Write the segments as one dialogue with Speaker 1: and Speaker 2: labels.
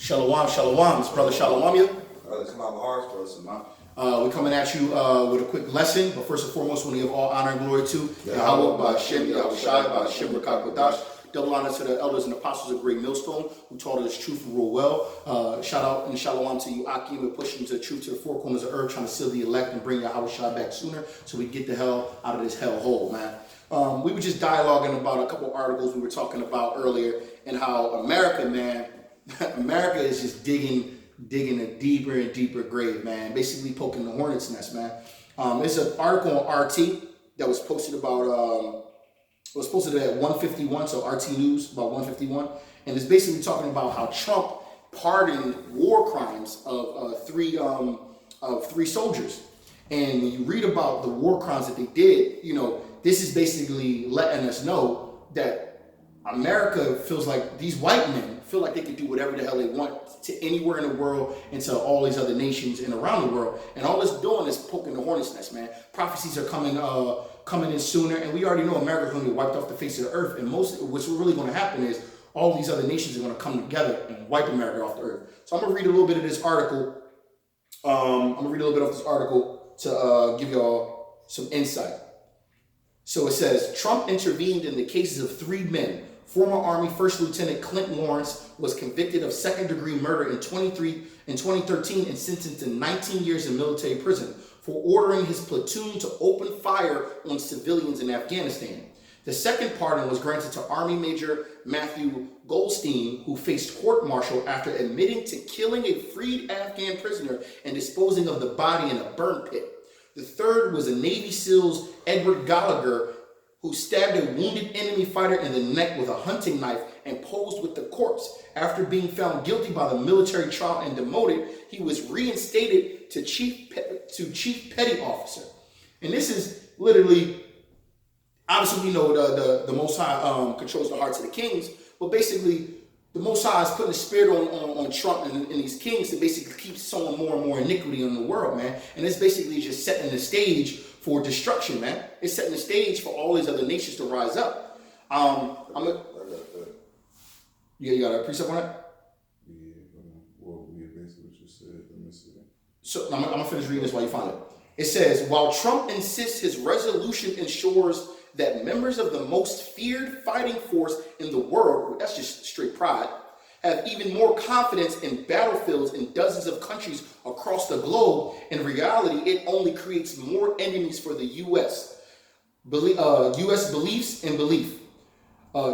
Speaker 1: Shalom, shalom. It's Brother Shalom. We're coming at you with a quick lesson, but first and foremost, we want to give all honor and glory to Yahweh, Ba'Shem, Yahweh Shai, Ba'Shem, Rakak Kodash. Double honor to the elders and apostles of Great Millstone who taught us truth real well. Shout out and shalom to you, Akim, and pushing the truth to the four corners of earth, trying to seal the elect and bring Yahweh Shai back sooner so we get the hell out of this hell hole, man. We were just dialoguing about a couple articles we were talking about earlier and how America, man, America is just digging a deeper and deeper grave, man. Basically poking the hornet's nest, man. It's an article on RT that was posted about, it was posted at 1:51, so RT News about 1:51, and it's basically talking about how Trump pardoned war crimes of three soldiers. And when you read about the war crimes that they did, you know, this is basically letting us know that America feels like these white men feel like they can do whatever the hell they want to anywhere in the world and to all these other nations and around the world. And all it's doing is poking the hornet's nest, man. Prophecies are coming in sooner, and we already know America's going to get wiped off the face of the earth. And what's really going to happen is all these other nations are going to come together and wipe America off the earth. So I'm going to read a little bit of this article. I'm going to read a little bit of this article to give y'all some insight. So it says, Trump intervened in the cases of three men. Former Army First Lieutenant Clint Lawrence was convicted of second-degree murder in 2013 and sentenced to 19 years in military prison for ordering his platoon to open fire on civilians in Afghanistan. The second pardon was granted to Army Major Matthew Goldstein, who faced court-martial after admitting to killing a freed Afghan prisoner and disposing of the body in a burn pit. The third was a Navy SEAL's Edward Gallagher, who stabbed a wounded enemy fighter in the neck with a hunting knife and posed with the corpse. After being found guilty by the military trial and demoted, he was reinstated to chief petty officer. And this is literally, obviously we know the Most High controls the hearts of the kings, but basically the Most High is putting a spirit on Trump and these kings to basically keep sowing more and more iniquity in the world, man. And it's basically just setting the stage for destruction, man. It's setting the stage for all these other nations to rise up. You got a precept on that?
Speaker 2: Yeah, well, basically what you said. Let me see.
Speaker 1: So I'm gonna finish reading this while you find it. It says, while Trump insists his resolution ensures that members of the most feared fighting force in the world, that's just straight pride, have even more confidence in battlefields in dozens of countries across the globe, in reality, it only creates more enemies for the U.S. U.S. beliefs and belief.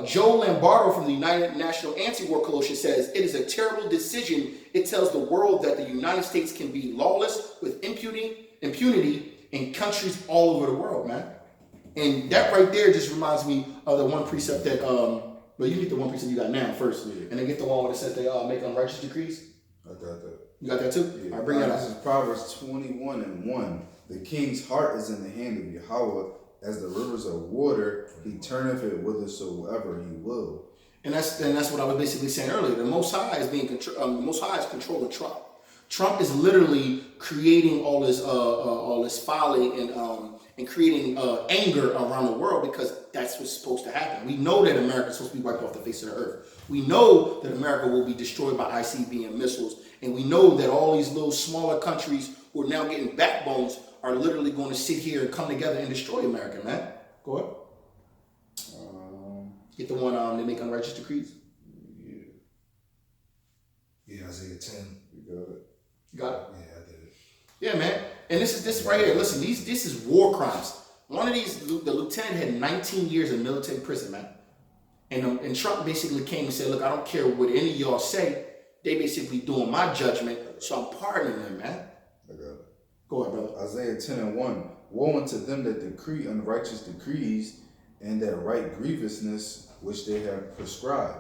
Speaker 1: Joe Lombardo from the United National Anti-War Coalition says, it is a terrible decision. It tells the world that the United States can be lawless with impunity in countries all over the world, man. And that right there just reminds me of the one precept that, well, you get the one precept you got now first, and then get the one where it says they make unrighteous decrees.
Speaker 2: I got that.
Speaker 1: You got that too?
Speaker 2: Yeah.
Speaker 1: All right, bring that up.
Speaker 2: This is Proverbs 21:1. The king's heart is in the hand of Yahweh. As the rivers of water, he turneth it whithersoever he will.
Speaker 1: And that's what I was basically saying earlier. The Most High is the Most High is controlling Trump. Trump is literally creating all this folly and creating anger around the world because that's what's supposed to happen. We know that America is supposed to be wiped off the face of the earth. We know that America will be destroyed by ICBM missiles. And we know that all these little smaller countries who are now getting backbones are literally going to sit here and come together and destroy America, man. Go ahead. Get the one they make unrighteous decrees.
Speaker 3: Yeah, Isaiah 10.
Speaker 2: You got it.
Speaker 1: You got it?
Speaker 3: Yeah, I did it.
Speaker 1: Yeah, man. And this right here. Listen, this is war crimes. One of these, the lieutenant had 19 years in military prison, man. And Trump basically came and said, look, I don't care what any of y'all say. They basically doing my judgment, so I'm pardoning them, man.
Speaker 2: I got it.
Speaker 1: Go ahead, brother.
Speaker 2: Isaiah 10:1. Woe unto them that decree unrighteous decrees and that write grievousness which they have prescribed.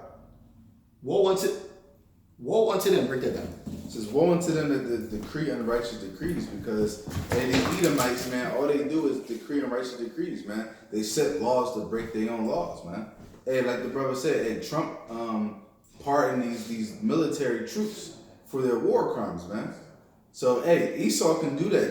Speaker 1: Woe unto them. Break that down.
Speaker 2: It says, woe unto them that decree unrighteous decrees, because they Edomites, man, all they do is decree unrighteous decrees, man. They set laws to break their own laws, man. Hey, like the brother said, hey, Trump pardoned these military troops for their war crimes, man. So, hey, Esau can do that.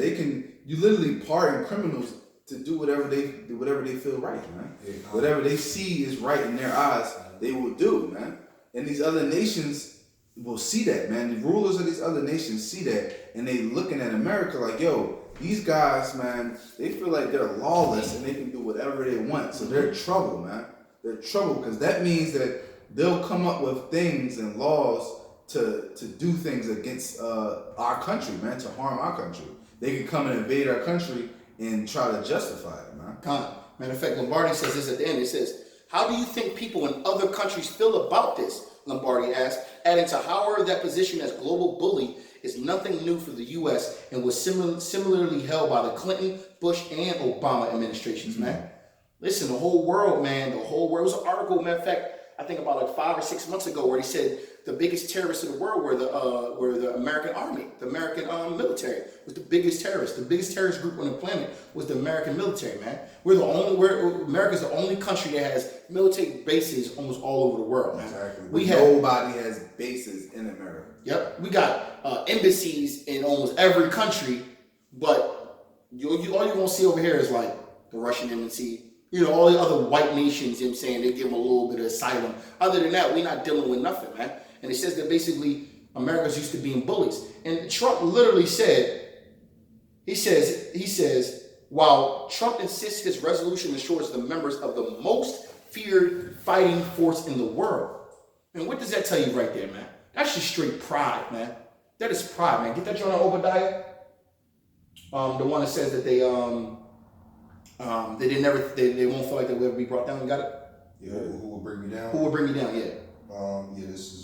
Speaker 2: You literally pardon criminals to do whatever they feel right, man. Yeah. Whatever they see is right in their eyes, they will do, man. And these other nations, will see that, man. The rulers of these other nations see that, and they looking at America like, yo, these guys, man, they feel like they're lawless and they can do whatever they want. So they're in trouble, man. They're in trouble because that means that they'll come up with things and laws to do things against our country, man, to harm our country. They can come and invade our country and try to justify it, man.
Speaker 1: Matter of fact, Lombardi says this at the end. It says, how do you think people in other countries feel about this? Lombardi asked, adding to Howard that position as global bully is nothing new for the U.S. and was similarly held by the Clinton, Bush, and Obama administrations, man. Listen, the whole world, man, the whole world. It was an article, matter of fact, I think about like 5 or 6 months ago, where he said the biggest terrorists in the world were the American army, the American military was the biggest terrorist. The biggest terrorist group on the planet was the American military, man. America's the only country that has military bases almost all over the world, man.
Speaker 2: Exactly. Nobody has bases in America.
Speaker 1: Yep. We got embassies in almost every country, but all you're gonna see over here is like the Russian embassy. You know, all the other white nations, you know what I'm saying, they give them a little bit of asylum. Other than that, we're not dealing with nothing, man. And it says that basically America's used to being bullies. And Trump literally said, he says, while Trump insists his resolution ensures the members of the most feared fighting force in the world. And what does that tell you right there, man? That's just straight pride, man. That is pride, man. Get that joint on Obadiah. The one that says that they won't feel like they will ever be brought down. You got it?
Speaker 3: Yeah. Who will bring me down?
Speaker 1: Who will bring me down? Yeah.
Speaker 3: This is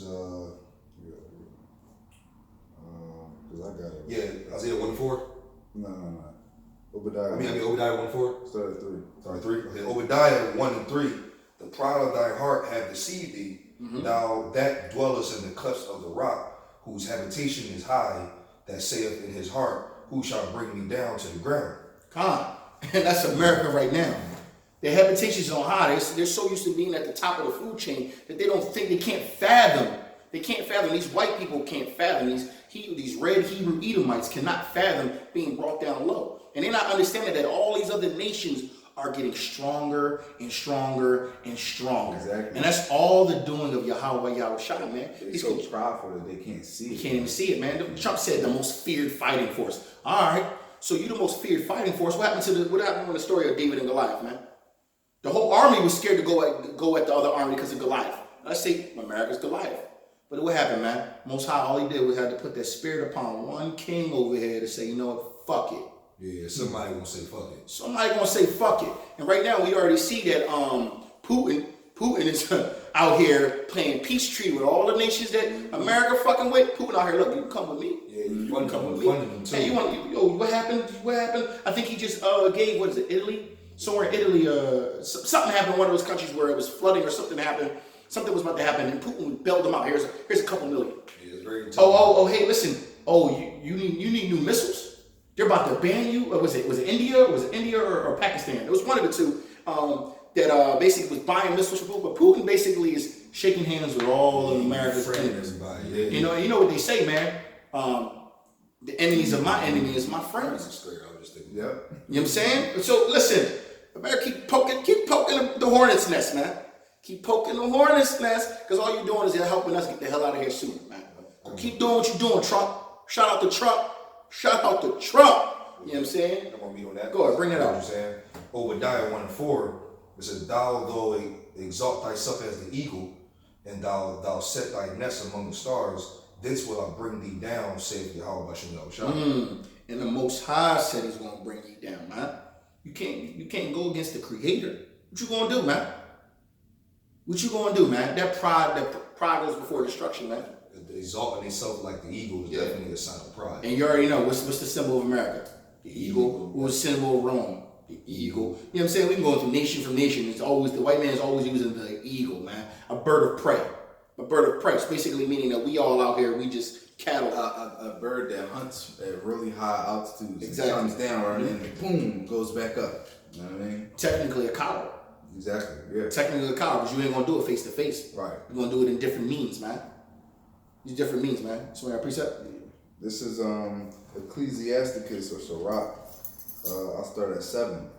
Speaker 3: because I got it. Yeah, Isaiah 1:4.
Speaker 2: No. Obadiah.
Speaker 3: I mean Obadiah 1:4.
Speaker 2: Start at 3.
Speaker 3: Sorry, 3. Okay. Obadiah 1 and 3. The pride of thy heart hath deceived thee. Thou that dwellest in the clefts of the rock, whose habitation is high, that saith in his heart, who shall bring me down to the ground?
Speaker 1: And that's America right now. Their habitations on high. They're so used to being at the top of the food chain that they don't think, they can't fathom. They can't fathom. These white people can't fathom. These red Hebrew Edomites cannot fathom being brought down low. And they're not understanding that all these other nations are getting stronger and stronger and stronger.
Speaker 2: Exactly.
Speaker 1: And that's all the doing of Yahweh Yahushua, man.
Speaker 2: They're so prideful that they can't see it.
Speaker 1: They can't even see it, man. Trump said the most feared fighting force. All right. So you the most feared fighting force. What happened in the story of David and Goliath, man? The whole army was scared to go at the other army because of Goliath. Let's say America's Goliath. But what happened, man? Most High, all he did was had to put that spirit upon one king over here to say, you know what, fuck it.
Speaker 3: Yeah, somebody gonna say fuck it.
Speaker 1: Somebody gonna say fuck it. And right now we already see that Putin is out here playing peace treaty with all the nations that America fucking with. Putin out here, look, you can come with me.
Speaker 3: Yeah, you want to come with me.
Speaker 1: Hey, what happened? What happened? I think he just gave, what is it, Italy? Somewhere in Italy, something happened in one of those countries where it was flooding or something happened. Something was about to happen, and Putin bailed them out. Here's a couple million.
Speaker 3: Yeah, it's very tough.
Speaker 1: Hey, listen. You need new missiles? They're about to ban you. Was it India? Was it India or Pakistan? It was one of the two that basically was buying missiles from Putin. But Putin basically is shaking hands with all of America's enemies.
Speaker 3: Yeah.
Speaker 1: You know what they say, man. The enemies of my enemy is my friends.
Speaker 3: I was just thinking.
Speaker 2: Yep.
Speaker 1: You know what I'm saying? So listen, America, keep poking the hornet's nest, man. Keep poking the hornet's nest, because all you're doing is you're helping us get the hell out of here sooner, man. Keep doing what you're doing, Trump. Shout out to Trump. Shout out to Trump. You know what I'm saying?
Speaker 3: I'm gonna meet on that.
Speaker 1: Go ahead, bring it
Speaker 3: You know
Speaker 1: up.
Speaker 3: what I'm saying? Obadiah 1 and 4. It says, thou though exalt thyself as the eagle, and thou set thy nest among the stars, thence will I bring thee down, saith Yahweh Bashem Yahushua.
Speaker 1: And the Most High said He's gonna bring you down, man. You can't go against the Creator. What you gonna do, man? What you gonna do, man? That pride goes before destruction, man.
Speaker 3: Exalting themselves like the eagle is definitely a sign of pride.
Speaker 1: And you already know what's the symbol of America? The eagle. What was the symbol of Rome? The eagle. You know what I'm saying? We can go into nation from nation. It's always the white man is always using the eagle, man. A bird of prey. A bird of prey. It's basically meaning that we all out here, we just cattle.
Speaker 2: A bird that hunts at really high altitudes.
Speaker 1: Exactly.
Speaker 2: Comes down right, and then boom, goes back up. You know what I mean?
Speaker 1: Technically a coward.
Speaker 2: Exactly. Yeah.
Speaker 1: Technically a coward, but you ain't gonna do it face to face.
Speaker 2: Right.
Speaker 1: You're gonna do it in different means, man. These different means, man. So our precept.
Speaker 2: This is Ecclesiasticus or Sirach. I'll start at 7.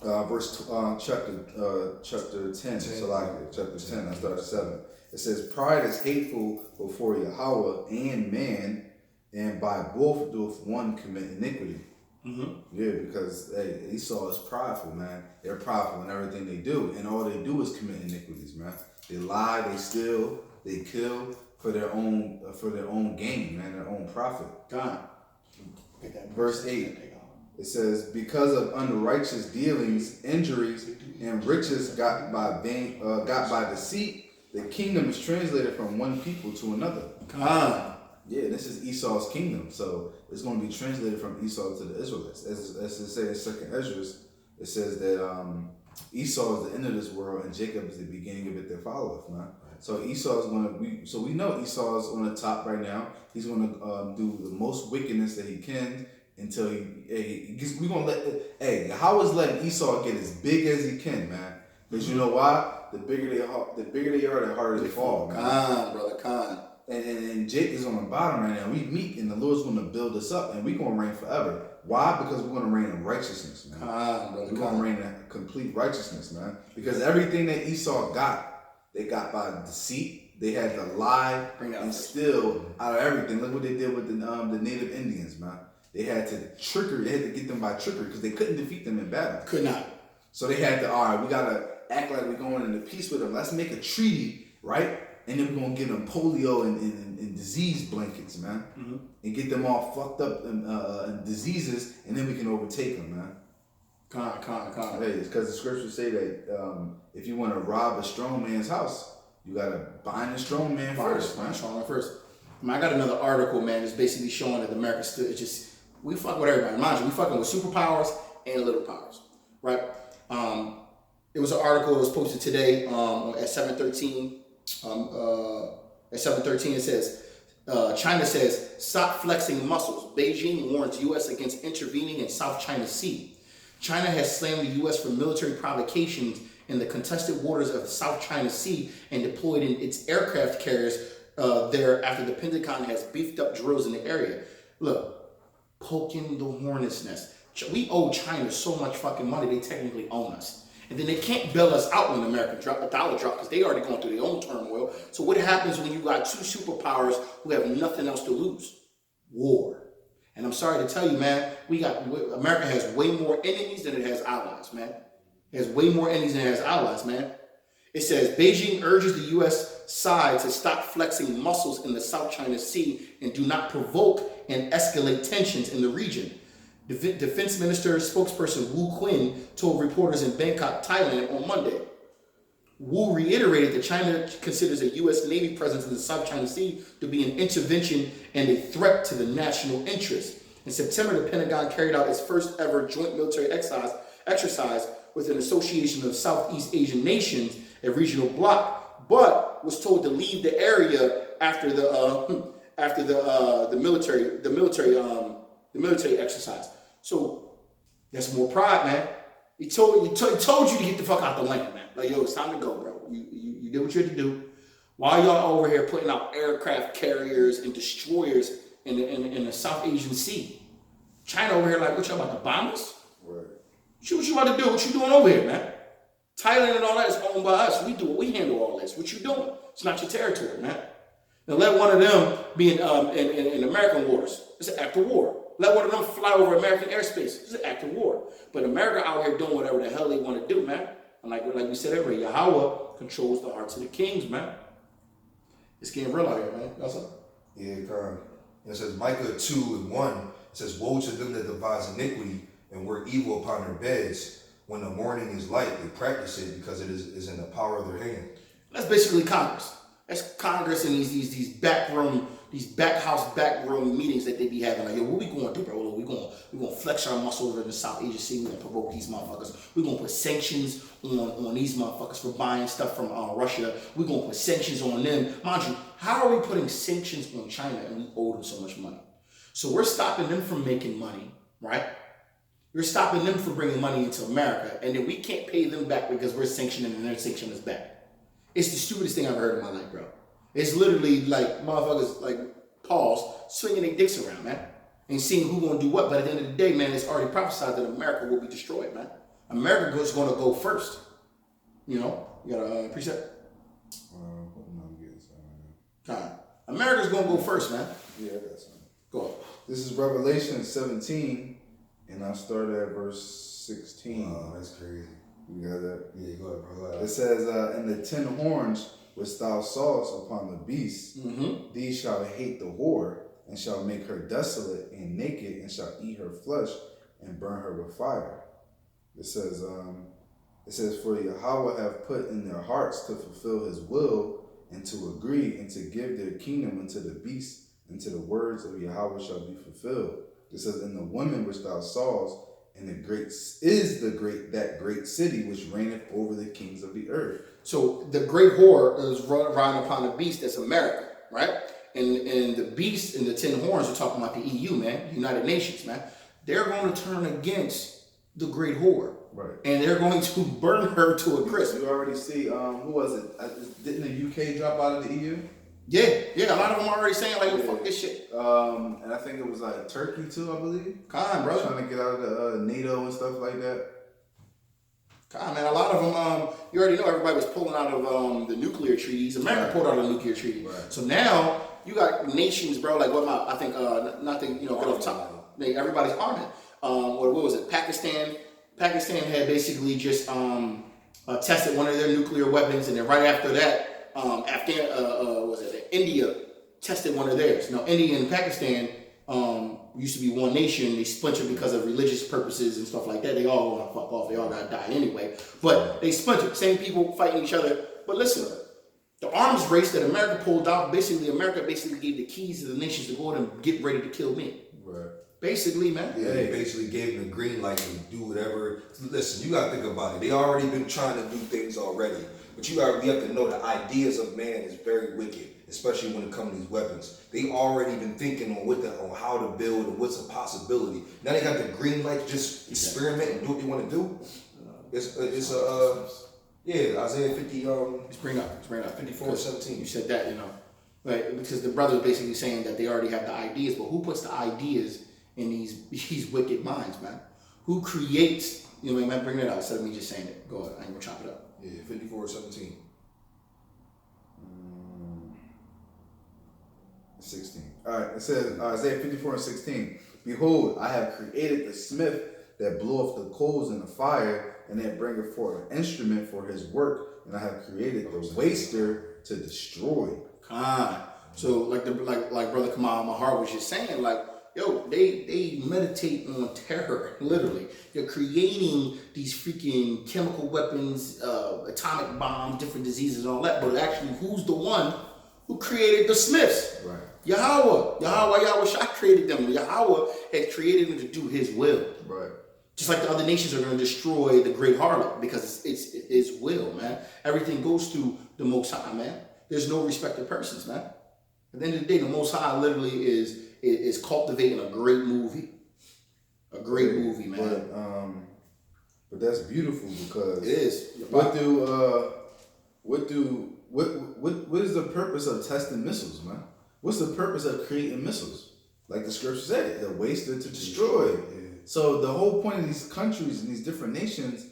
Speaker 2: Chapter 10. Chapter 10. I start at 7. It says, pride is hateful before Yahweh and man, and by both doth one commit iniquity. Yeah, because hey, Esau is prideful, man. They're prideful in everything they do, and all they do is commit iniquities, man. They lie, they steal, they kill for their own gain, man, their own profit.
Speaker 1: God.
Speaker 2: Verse 8. It says, because of unrighteous dealings, injuries, and riches got by deceit, the kingdom is translated from one people to another.
Speaker 1: God.
Speaker 2: Yeah, this is Esau's kingdom, so it's going to be translated from Esau to the Israelites. As it says in 2nd Ezra, it says that Esau is the end of this world and Jacob is the beginning of it that followeth, man. So Esau is going to be. So we know Esau is on the top right now. He's going to do the most wickedness that he can until we're gonna let. How is letting Esau get as big as he can, man? Because you know why? The bigger they are, the harder they fall, man.
Speaker 1: Con, brother, con.
Speaker 2: And Jake is on the bottom right now. We meek, and the Lord's going to build us up, and we're going to reign forever. Why? Because we're going to reign in righteousness, man. We're going to reign in complete righteousness, man. Because everything that Esau got, they got by deceit. They had to lie and steal out of everything. Look what they did with the native Indians, man. They had to they had to get them by trickery because they couldn't defeat them in battle.
Speaker 1: Could not.
Speaker 2: So they had to, all right, we got to act like we're going into peace with them. Let's make a treaty, right? And then we're going to give them polio and disease blankets, man. And get them all fucked up and diseases, and then we can overtake them, man.
Speaker 1: Con.
Speaker 2: Hey, it's because the scriptures say that if you want to rob a strong man's house, you got to bind the strong man first, man.
Speaker 1: Strong man first. I mean, I got another article, man, that's basically showing that America still, it's just, we fuck with everybody. Mind you, we fucking with superpowers and little powers, right? It was an article that was posted today at 7:13. At 7:13, it says, China says, stop flexing muscles. Beijing warns U.S. against intervening in South China Sea. China has slammed the U.S. for military provocations in the contested waters of the South China Sea and deployed in its aircraft carriers there after the Pentagon has beefed up drills in the area. Look, poking the hornet's nest. We owe China so much fucking money, they technically own us. And then they can't bail us out when the American dollar drop because they already going through their own turmoil. So what happens when you got two superpowers who have nothing else to lose? War. And I'm sorry to tell you, man, America has way more enemies than it has allies, man. It has way more enemies than it has allies, man. It says, Beijing urges the U.S. side to stop flexing muscles in the South China Sea and do not provoke and escalate tensions in the region. Defense Minister spokesperson Wu Qin told reporters in Bangkok, Thailand on Monday. Wu reiterated that China considers a U.S. Navy presence in the South China Sea to be an intervention and a threat to the national interest. In September, the Pentagon carried out its first ever joint military exercise with an association of Southeast Asian nations, a regional bloc, but was told to leave the area after the military exercise. So that's more pride, man. He told you to get the fuck out the land, man. Like, yo, it's time to go, bro. You did what you had to do. Why y'all over here putting out aircraft carriers and destroyers in the South Asian Sea? China over here like, what y'all about to bomb us?
Speaker 2: Right.
Speaker 1: What you about to do? What you doing over here, man? Thailand and all that is owned by us. We handle all this. What you doing? It's not your territory, man. Now let one of them be in American waters. It's an act of war. Let one of them fly over American airspace. It's an act of war. But America out here doing whatever the hell they want to do, man. And like we said earlier, Yahweh controls the hearts of the kings, man. It's getting real out here, man. That's all.
Speaker 3: Yeah, God. It says Micah 2:1. It says, woe to them that devise iniquity and work evil upon their beds. When the morning is light, they practice it because it is in the power of their hand.
Speaker 1: That's basically Congress. That's Congress and these backroom meetings that they be having. Like, yo, what we going to do, bro? We going to flex our muscles over in the South Asia Sea. We going to provoke these motherfuckers. We going to put sanctions on these motherfuckers for buying stuff from Russia. We going to put sanctions on them. Mind you, how are we putting sanctions on China and we owe them so much money? So we're stopping them from making money, right? We're stopping them from bringing money into America, and then we can't pay them back because we're sanctioning and they're sanctioning us back. It's the stupidest thing I've heard in my life, bro. It's literally like motherfuckers, like, pause, swinging their dicks around, man, and seeing who gonna do what. But at the end of the day, man, it's already prophesied that America will be destroyed, man. America is gonna go first. You know, you got a precept?
Speaker 2: Hold on, I'm getting
Speaker 1: America's gonna go first, man.
Speaker 2: Yeah, I got something.
Speaker 1: Go.
Speaker 2: This is Revelation 17, and I'll start at verse 16.
Speaker 3: Oh, that's crazy.
Speaker 2: You got that?
Speaker 3: Yeah, go ahead, bro.
Speaker 2: It says, and the 10 horns which thou sawest upon the beast, these shall hate the whore, and shall make her desolate and naked, and shall eat her flesh, and burn her with fire. It says, for Yahweh have put in their hearts to fulfill his will, and to agree, and to give their kingdom unto the beast, and to the words of Yahweh shall be fulfilled. It says, and the woman which thou sawest, and the great is that great city which reigneth over the kings of the earth.
Speaker 1: So the great whore is riding upon the beast. That's America, right? And the beast and the 10 horns are talking about the EU, man, United Nations, man. They're going to turn against the great whore,
Speaker 2: right? And
Speaker 1: they're going to burn her to a crisp.
Speaker 2: You already see, who was it? Didn't the UK drop out of the EU?
Speaker 1: Yeah. A lot of them are already saying like, well, fuck this shit.
Speaker 2: And I think it was like Turkey too, I believe.
Speaker 1: Bro.
Speaker 2: Trying to get out of the NATO and stuff like that.
Speaker 1: Man, a lot of them, you already know everybody was pulling out of the nuclear treaties. America pulled out of the nuclear treaty. Right. So now you got nations, bro, like I think, not to, get off top, everybody's arming. What was it? Pakistan had basically just tested one of their nuclear weapons, and then right after that, India tested one of theirs. Now, India and Pakistan used to be one nation. They splintered because of religious purposes and stuff like that. They all want to fuck off. They all got to die anyway. But they splintered. Same people fighting each other. But listen, the arms race that America pulled out, America gave the keys to the nations to go out and get ready to kill me.
Speaker 2: Right.
Speaker 1: Basically, man.
Speaker 3: Yeah, they basically gave them the green light to do whatever. Listen, you gotta think about it. They already been trying to do things already. But you have to know the ideas of man is very wicked, especially when it comes to these weapons. They already been thinking on how to build and what's a possibility. Now they got the green light to just experiment and do what they want to do. Isaiah 50.
Speaker 1: Let's bring up
Speaker 3: 54:17.
Speaker 1: You said that, right? Because the brother is basically saying that they already have the ideas, but who puts the ideas in these wicked minds, man? Who creates? Man, bring it out instead of me just saying it. Go ahead, I ain't gonna chop it up.
Speaker 3: Yeah, 54:17.
Speaker 2: 16. All right, it says, Isaiah 54:16. Behold, I have created the smith that bloweth the coals in the fire, and that bringeth forth an instrument for his work, and I have created the waster to destroy.
Speaker 1: So like Brother Kamal Mahar was just saying, like, yo, they meditate on terror, literally. They're creating these freaking chemical weapons, atomic bombs, different diseases and all that, but actually who's the one who created the Smiths?
Speaker 2: Right.
Speaker 1: Yahweh Shah created them. Yahweh has created them to do his will.
Speaker 2: Right.
Speaker 1: Just like the other nations are going to destroy the great harlot because it's his will, man. Everything goes through the Most High, man. There's no respect of persons, man. At the end of the day, the Most High literally is cultivating a great movie. A great movie, man.
Speaker 2: But that's beautiful because
Speaker 1: it is.
Speaker 2: What is the purpose of testing missiles, man? What's the purpose of creating missiles? Like the scripture said, they're wasted to destroy. Yeah. So the whole point of these countries and these different nations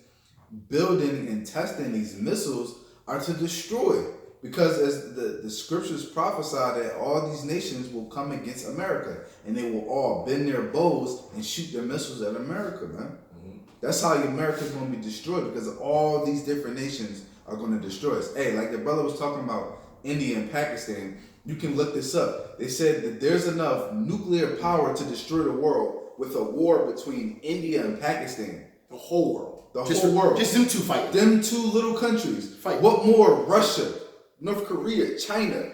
Speaker 2: building and testing these missiles are to destroy. Because as the scriptures prophesy that all these nations will come against America and they will all bend their bows and shoot their missiles at America, man. Mm-hmm. That's how America's going to be destroyed because all these different nations are going to destroy us. Hey, like the brother was talking about India and Pakistan, you can look this up. They said that there's enough nuclear power to destroy the world with a war between India and Pakistan.
Speaker 1: The whole world.
Speaker 2: Whole world.
Speaker 1: Just them two fighting.
Speaker 2: Them two little countries.
Speaker 1: Fight.
Speaker 2: What more? Russia, North Korea, China,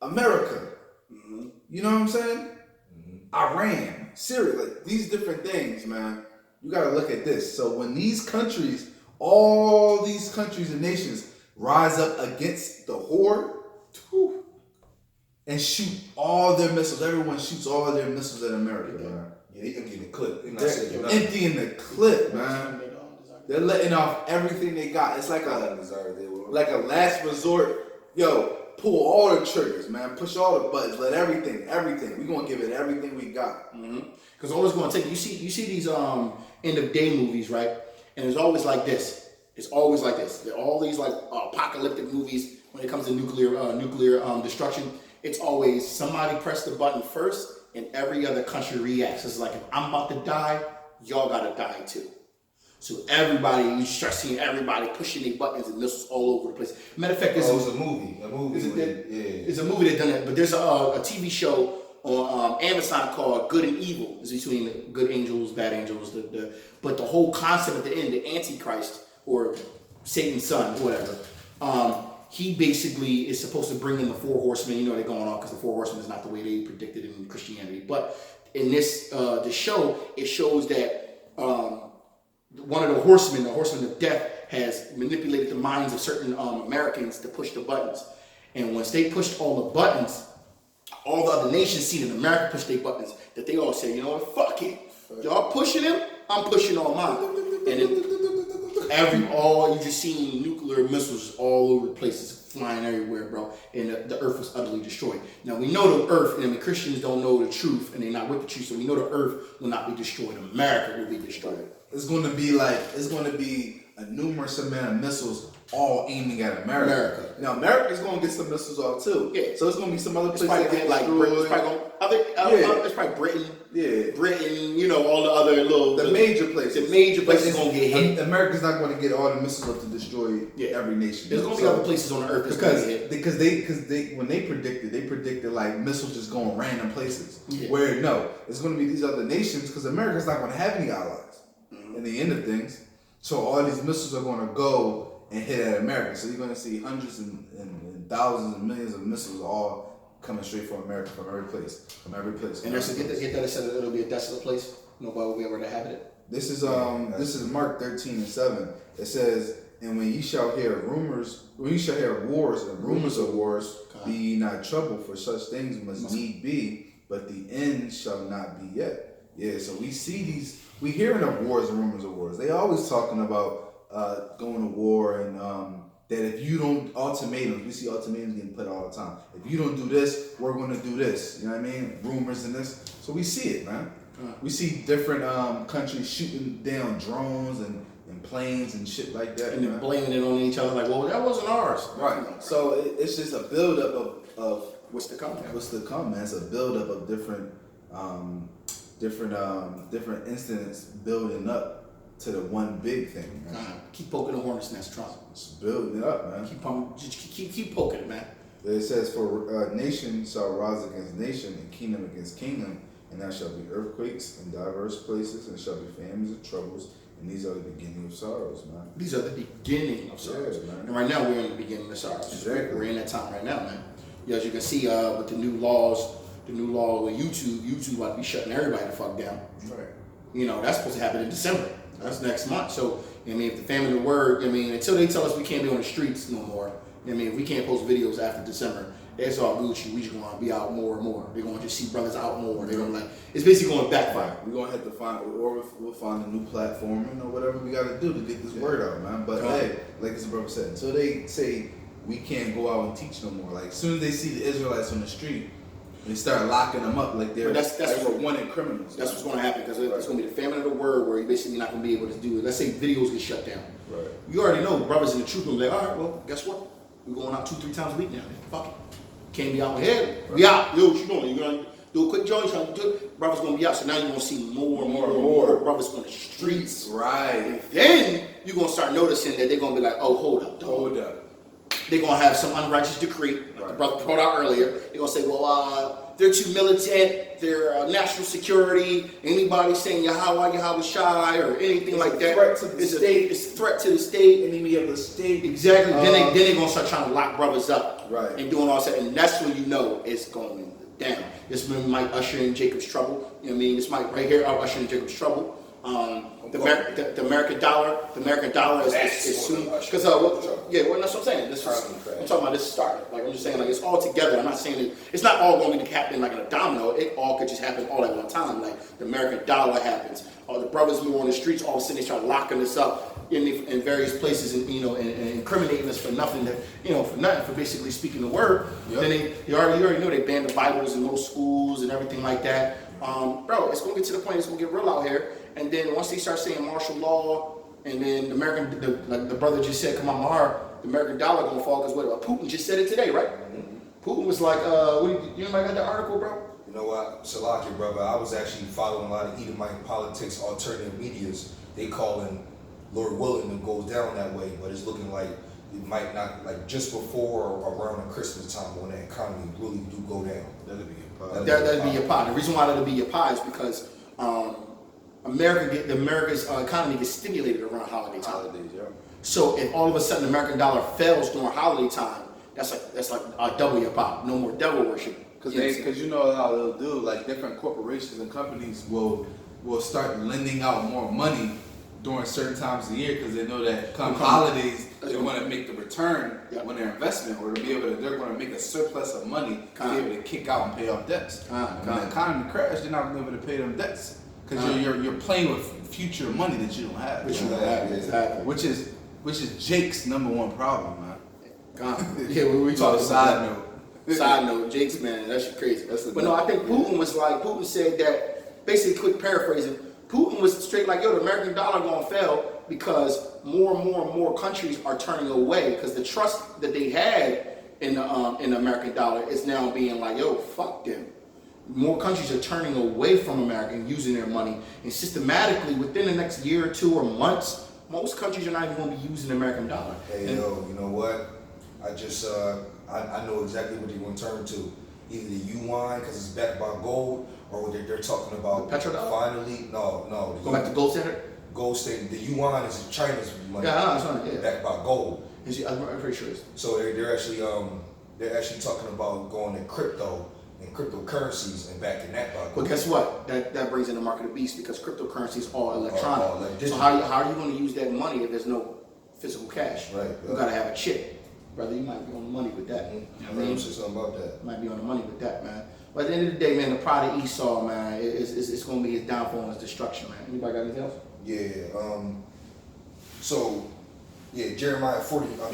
Speaker 2: America. Mm-hmm. You know what I'm saying? Mm-hmm. Iran, Syria, like these different things, man. You got to look at this. So when these countries, all these countries and nations rise up against the horde and shoot all their missiles, everyone shoots all their missives at America, man.
Speaker 3: Yeah, they emptying the clip.
Speaker 2: They're emptying the clip, man. They're letting off everything they got. It's like a last resort. Yo, pull all the triggers, man. Push all the buttons. Let everything. We're gonna give it everything we got.
Speaker 1: Because all it's gonna take. You see these end of day movies, right? And it's always like this. It's always like this. All these like apocalyptic movies when it comes to nuclear destruction. it's always somebody press the button first and every other country reacts. It's like, if I'm about to die, y'all gotta die too. So everybody, you start seeing everybody pushing their buttons and missiles all over the place. Matter of fact,
Speaker 3: it was a movie.
Speaker 1: It's a movie that done it, but there's a TV show on Amazon called Good and Evil. It's between good angels, bad angels. But the whole concept at the end, the Antichrist or Satan's son, whatever. He basically is supposed to bring in the four horsemen. You know they're going on because the four horsemen is not the way they predicted in Christianity. But in this the show, it shows that one of the horsemen of death, has manipulated the minds of certain Americans to push the buttons. And once they pushed all the buttons, all the other nations see that America pushed their buttons, that they all say, you know what, fuck it. Y'all pushing them, I'm pushing all mine. And you just seen nuclear missiles all over the place, flying everywhere, bro. And the earth was utterly destroyed. Now we know the earth, and the Christians don't know the truth, and they're not with the truth, so we know the earth will not be destroyed. America will be destroyed.
Speaker 2: It's going to be a numerous amount of missiles all aiming at America. Now America's going to get some missiles off too.
Speaker 1: Yeah.
Speaker 2: So it's going to be some other places
Speaker 1: that get like Britain. It's probably Britain.
Speaker 2: Yeah.
Speaker 1: Britain. You know, all the other little
Speaker 2: major places.
Speaker 1: The major places going to get hit.
Speaker 2: America's not going to get all the missiles up to destroy every nation.
Speaker 1: There's going to be other places on the earth that's going to get hit.
Speaker 2: Because they when they predicted like missiles just going random places.
Speaker 1: Yeah.
Speaker 2: Where no, it's going to be these other nations because America's not going to have any allies. In the end of things, so all these missiles are going to go and hit at America. So you're going to see hundreds and thousands and millions of missiles all coming straight from America, from every place.
Speaker 1: And that's get that it said it'll be a desolate place. Nobody will be able to habit it.
Speaker 2: This is Mark 13:7. It says, "And when ye shall hear wars and rumors of wars, be ye not troubled, for such things must need be, but the end shall not be yet." Yeah, so we hearing of wars and rumors of wars. They always talking about going to war and that if you don't, ultimatums, we see ultimatums getting put all the time. If you don't do this, we're going to do this. You know what I mean? Rumors and this. So we see it, man. We see different countries shooting down drones and planes and shit like that.
Speaker 1: And then blaming it on each other like, well, that wasn't ours.
Speaker 2: Right. So it's just a buildup of
Speaker 1: what's to come.
Speaker 2: What's to come, man. It's a buildup of different incidents building up to the one big thing, man.
Speaker 1: Keep poking the hornet's nest, Trump.
Speaker 2: Just building it up, man.
Speaker 1: Keep poking it, man.
Speaker 2: It says, "For nation shall rise against nation, and kingdom against kingdom, and there shall be earthquakes in diverse places, and shall be famines and troubles, and these are the beginning of sorrows," man.
Speaker 1: These are the beginning of sorrows,
Speaker 2: man.
Speaker 1: And right now we're in the beginning of sorrows.
Speaker 2: Exactly.
Speaker 1: We're in that time right now, man. Yeah, as you can see, with the new law with YouTube about to be shutting everybody the fuck down.
Speaker 2: Right.
Speaker 1: You know, that's supposed to happen in December. That's next month. So, I mean, if the family of the word, I mean, until they tell us we can't be on the streets no more, I mean, if we can't post videos after December, it's all Gucci. We just going to be out more and more. They're going to just see brothers out more. They're going to it's basically going to backfire.
Speaker 2: We're going to have to we'll find a new platform, whatever we got to do to get this word out, man. But hey, like his brother said, until they say we can't go out and teach no more, like as soon as they see the Israelites on the street, they start locking them up like they're wanted criminals.
Speaker 1: That's what's going to happen because it's going to be the famine of the word where you're basically not going to be able to do it. Let's say videos get shut down.
Speaker 2: Right.
Speaker 1: You already know brothers in the truth will be like, all right, well, guess what? We're going out 2-3 times a week now. Fuck it. Can't be out here. We out. Yo, what you doing? You going to do a quick joint? Brothers going to be out. So now you're going to see more and more brothers on the streets.
Speaker 2: Right.
Speaker 1: Then you're going to start noticing that they're going to be like, oh, hold up. They're going to have some unrighteous decree, like the brother brought out earlier. They're going to say, well, they're too militant, they're national security, anybody saying Yahweh Shai or anything like that.
Speaker 2: Threat to the state.
Speaker 1: It's a threat to the state.
Speaker 2: Enemy of the state.
Speaker 1: Exactly. Then they're going to start trying to lock brothers up.
Speaker 2: Right.
Speaker 1: And doing all that. And that's when you know it's going down. This might usher in Jacob's trouble. You know what I mean? This might right here usher in Jacob's trouble. The American dollar is soon because that's what I'm saying. I'm talking about this start. Like I'm just saying, like it's all together. I'm not saying it's not all going to happen like in a domino. It all could just happen all at one time. Like the American dollar happens, or the brothers move on the streets. All of a sudden they start locking us up in various places and and incriminating us for nothing. For basically speaking the word. Yep. Then you already know they banned the Bibles in most schools and everything like that. Bro, it's going to get to the point it's going to get real out here. And then once they start saying martial law, and then the brother just said, come on, Mahar, the American dollar going to fall because what Putin just said it today, right? Mm-hmm. Putin was like, you anybody got the article, bro?
Speaker 3: You know what, Salaki, brother, I was actually following a lot of Edomite politics, alternative medias. They calling Lord willing it goes down that way, but it's looking like it might not, like just before or around the Christmas time when the economy really do go down.
Speaker 2: That'd be a pie.
Speaker 1: That'd be your pie. The reason why that'd be your pie is because America's economy gets stimulated around holiday time.
Speaker 2: Holidays, yeah.
Speaker 1: So if all of a sudden the American dollar fails during holiday time, that's like a double your pie. No more devil worship.
Speaker 2: Because you know how they'll do, like different corporations and companies will start lending out more money during certain times of the year because they know that come holidays they want to make the return on their investment, or they're going to make a surplus of money to be able to kick out and pay off debts. When the economy crashes, they're not going to be able to pay them debts because you're playing with future money that you don't have.
Speaker 1: Exactly.
Speaker 2: Which is Jake's number one problem, man.
Speaker 1: Yeah, we talking
Speaker 2: side note.
Speaker 1: Side note, Jake's, man, that shit crazy. But no, I think Putin said that, basically, quick paraphrasing, Putin was straight like, yo, the American dollar gonna fail because more and more countries are turning away because the trust that they had in the American dollar is now being like, yo, fuck them. More countries are turning away from America and using their money, and systematically within the next year or two or months, most countries are not even going to be using the American dollar.
Speaker 3: Hey, yo, you know what? I just, I know exactly what they're going to turn to. Either the yuan, because it's backed by gold, or what they're talking about.
Speaker 1: The petrodollar?
Speaker 3: Finally, no.
Speaker 1: Go back to gold standard?
Speaker 3: Gold standard. The yuan is China's money.
Speaker 1: Yeah,
Speaker 3: backed by gold.
Speaker 1: I'm pretty sure it's.
Speaker 3: So they're actually talking about going to crypto and cryptocurrencies and backing that by gold.
Speaker 1: But guess what? That brings in the market of beast because cryptocurrency is all electronic.
Speaker 3: All
Speaker 1: so how are you going to use that money if there's no physical cash?
Speaker 3: Right.
Speaker 1: You got to have a chip. Brother, you might be on the money with that.
Speaker 3: I mean, say something about that.
Speaker 1: Might be on the money with that, man. But at the end of the day, man, the pride of Esau, man, it's going to be his downfall and his destruction, man. Anybody got anything else?
Speaker 3: Yeah. So, yeah, Jeremiah 49,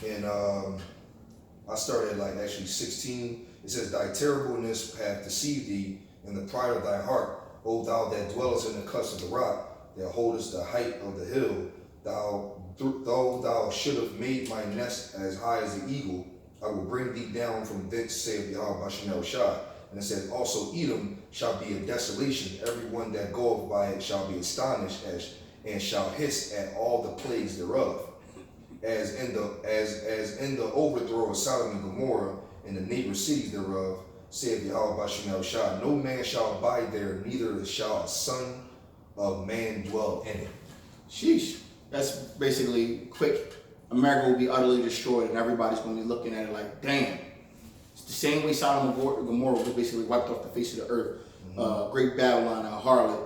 Speaker 3: and I started like actually 16. It says, "Thy terribleness hath deceived thee, and the pride of thy heart, O thou that dwellest in the clefts of the rock, that holdest the height of the hill, though thou should have made my nest as high as the eagle, I will bring thee down from thence, saith Yahweh Bashem Shai." And it says, "Also Edom shall be a desolation, everyone that goeth by it shall be astonished, and shall hiss at all the plagues thereof. As in the overthrow of Sodom and Gomorrah, and the neighbor cities thereof, saith Yahweh Bashem Shai, no man shall abide there, neither shall a son of man dwell in it."
Speaker 1: Sheesh. That's basically quick. America will be utterly destroyed, and everybody's going to be looking at it like, damn. It's the same way Sodom and Gomorrah was basically wiped off the face of the earth. Great Babylon, a harlot,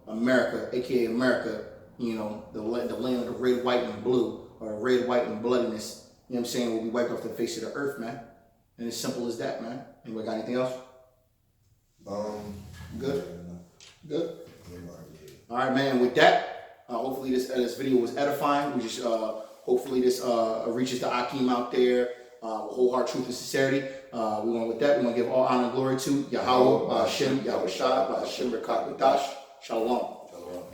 Speaker 1: America, aka America, the land of the red, white, and blue, or red, white, and bloodiness, you know what I'm saying, will be wiped off the face of the earth, man. And it's simple as that, man. Anybody got anything else? Good? Good? All right, man, with that, hopefully this video was edifying. We just hopefully this reaches the Akim out there with wholehearted truth and sincerity. We want to give all honor and glory to Yahweh, Hashem, Yahweh Shai, Hashem Rakak Wadash. Shalom.
Speaker 3: Shalom.